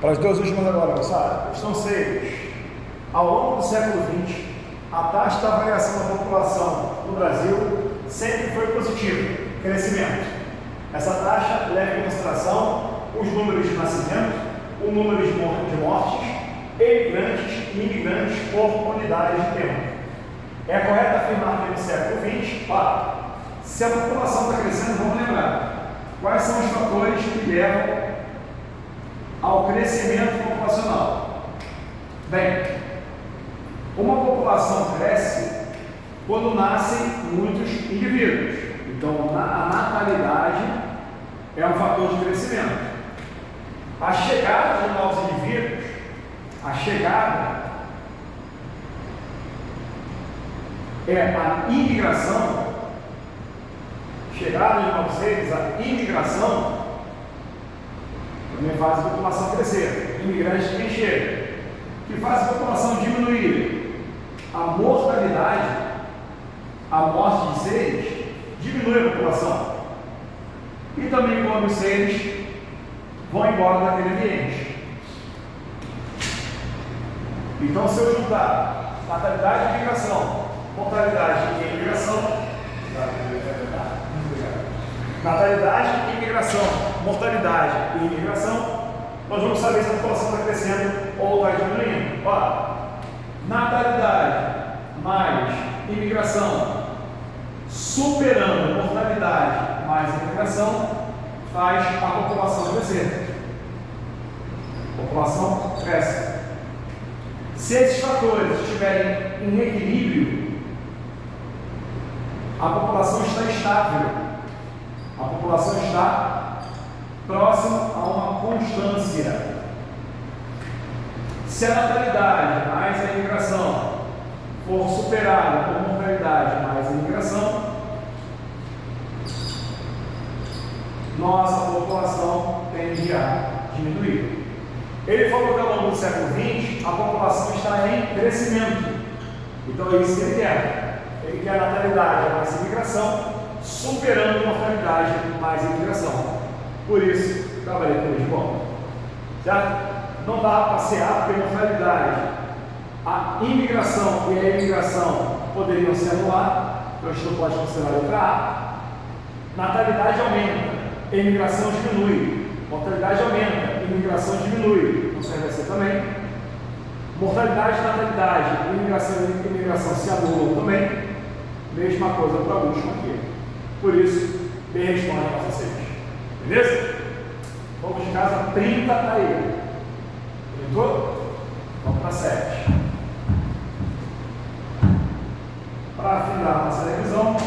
Para as duas últimas agora, pessoal. Questão 6. Ao longo do século XX, a taxa da variação da população no Brasil sempre foi positiva, crescimento. Essa taxa leva em consideração os números de nascimento, o número de mortes, emigrantes e imigrantes por unidade de tempo. É correto afirmar que no século XX, se a população está crescendo, vamos lembrar quais são os fatores que levam ao crescimento populacional. Bem, uma população cresce quando nascem muitos indivíduos. Então, a natalidade é um fator de crescimento. A chegada de novos indivíduos, a chegada é a imigração, chegada de novos seres, a imigração também faz a população crescer. Imigrantes quem chega, que faz a população diminuir. A mortalidade, a morte de seres, diminui a população. E também quando os seres vão embora daquele ambiente. Então, se eu juntar natalidade e imigração, mortalidade e imigração, natalidade e imigração, mortalidade e imigração, nós vamos saber se a população está crescendo ou está diminuindo. Natalidade mais imigração superando mortalidade mais imigração faz a população crescer. A população cresce. Se esses fatores estiverem em equilíbrio, a população está estável. A população está próxima a uma constância. Se a natalidade mais a imigração for superada por mortalidade mais a imigração, nossa população tende a diminuir. Ele falou que ao longo do século XX a população está em crescimento. Então é isso que ele quer. Ele quer a natalidade mais a imigração, superando a mortalidade mais a imigração. Por isso, trabalhei com ele de bom. Certo? Não dá para passear porque a mortalidade, a imigração e a imigração poderiam se anular, então a gente não pode considerar a letra A. Natalidade aumenta, a imigração diminui. Mortalidade aumenta, a imigração diminui. Não serve assim também. Mortalidade e natalidade, imigração e imigração se anulam também. Mesma coisa para a última aqui. Por isso, bem responde a nossa sede. Beleza? Vamos de casa 30 aí. Printou? Vamos para 7. Para afinar nossa revisão,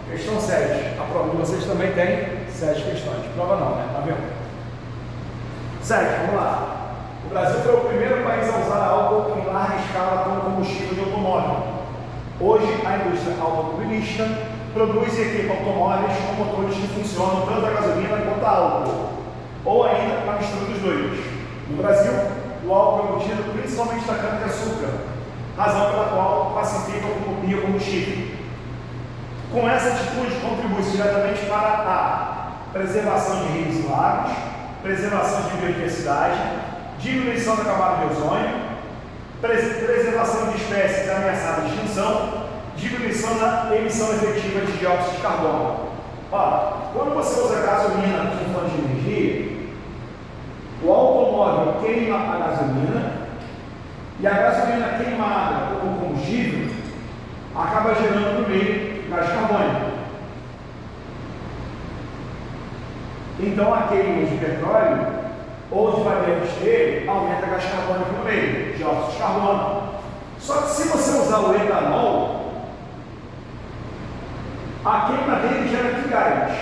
questão 7. A prova de vocês também tem 7 questões. Prova não, né? Tá vendo? 7, vamos lá. O Brasil foi o primeiro país a usar álcool em larga escala como combustível de automóvel. Hoje, a indústria automobilística produz e equipa automóveis com motores que funcionam tanto a gasolina quanto a álcool, ou ainda a mistura dos dois. No Brasil, o álcool é obtido principalmente da cana-de-açúcar, razão pela qual classificam como biocombustível. Com essa atitude, contribui-se diretamente para a preservação de rios e lagos, preservação de biodiversidade, diminuição da camada de ozônio, preservação de espécies ameaçadas de extinção, diminuição da emissão efetiva de dióxido de carbono. Quando você usa gasolina como fonte de energia, o automóvel queima a gasolina e a gasolina queimada como combustível acaba gerando no meio gás carbônico. Então a queima de petróleo ou de variantes dele aumenta gás carbônico no meio, dióxido de carbono. Só que se você usar o etanol, a queima dele gera que gás?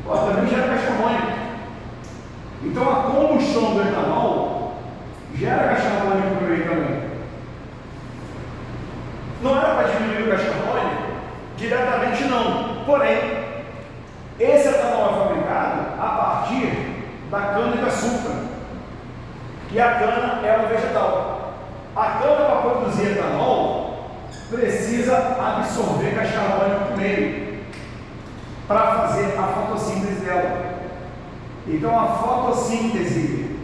Também gera gás carbônico. Então a combustão do etanol gera gás carbônico no meio também. Não era para diminuir o gás carbônico? Diretamente não. Porém, esse etanol é fabricado a partir da cana-de-açúcar. E a cana é um vegetal. A cana, para produzir etanol, precisa absorver gás carbônico no meio para fazer a fotossíntese dela. Então a fotossíntese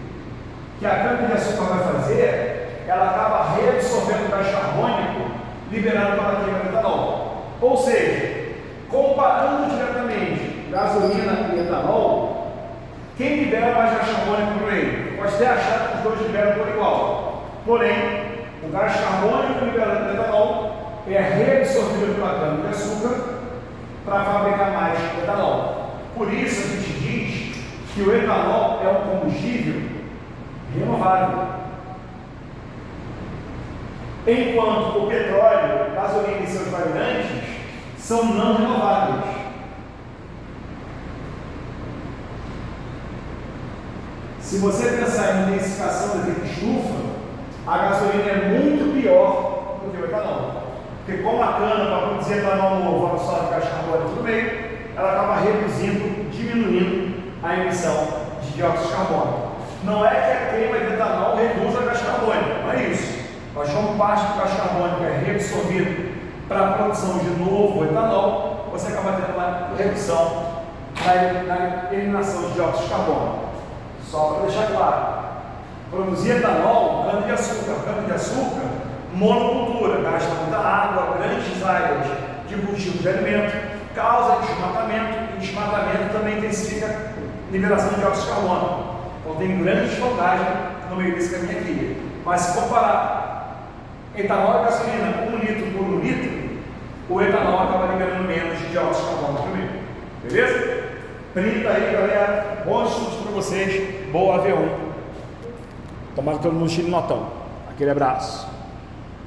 que a cana-de-açúcar vai fazer, ela acaba reabsorvendo o gás carbônico liberado para a queima do etanol. Ou seja, comparando diretamente gasolina e etanol, quem libera mais gás carbônico no meio? Pode até achar que os dois liberam por igual. Porém, o gás carbônico liberado do etanol é reabsorvido pela cana-de-açúcar para fabricar mais etanol. Por isso a gente diz que o etanol é um combustível renovável. Enquanto o petróleo, gasolina e seus variantes são não renováveis. Se você pensar em intensificação do efeito estufa, a gasolina é muito pior do que o etanol. Porque como a cana para produzir etanol novo absorve gás carbônico no meio, ela acaba reduzindo, diminuindo a emissão de dióxido de carbono. Não é que a queima de etanol reduza o gás carbônico, não é isso. Mas como parte do gás carbônico é reabsorvido para a produção de novo etanol, você acaba tendo uma redução na eliminação de dióxido de carbono. Só para deixar claro, produzir etanol, cana-de-açúcar, monocultura, gasta muita água, grandes áreas de cultivo de alimento, causa desmatamento, e desmatamento também intensifica a liberação de dióxido de carbono. Então tem grandes vantagens no meio desse caminho aqui. Mas se comparar etanol e gasolina 1 litro por 1 litro, o etanol acaba liberando menos de dióxido de carbono por meio. Beleza? Printa aí, galera. Bons estudos para vocês. Boa V1. Tomara que todo mundo tire notão. Aquele abraço.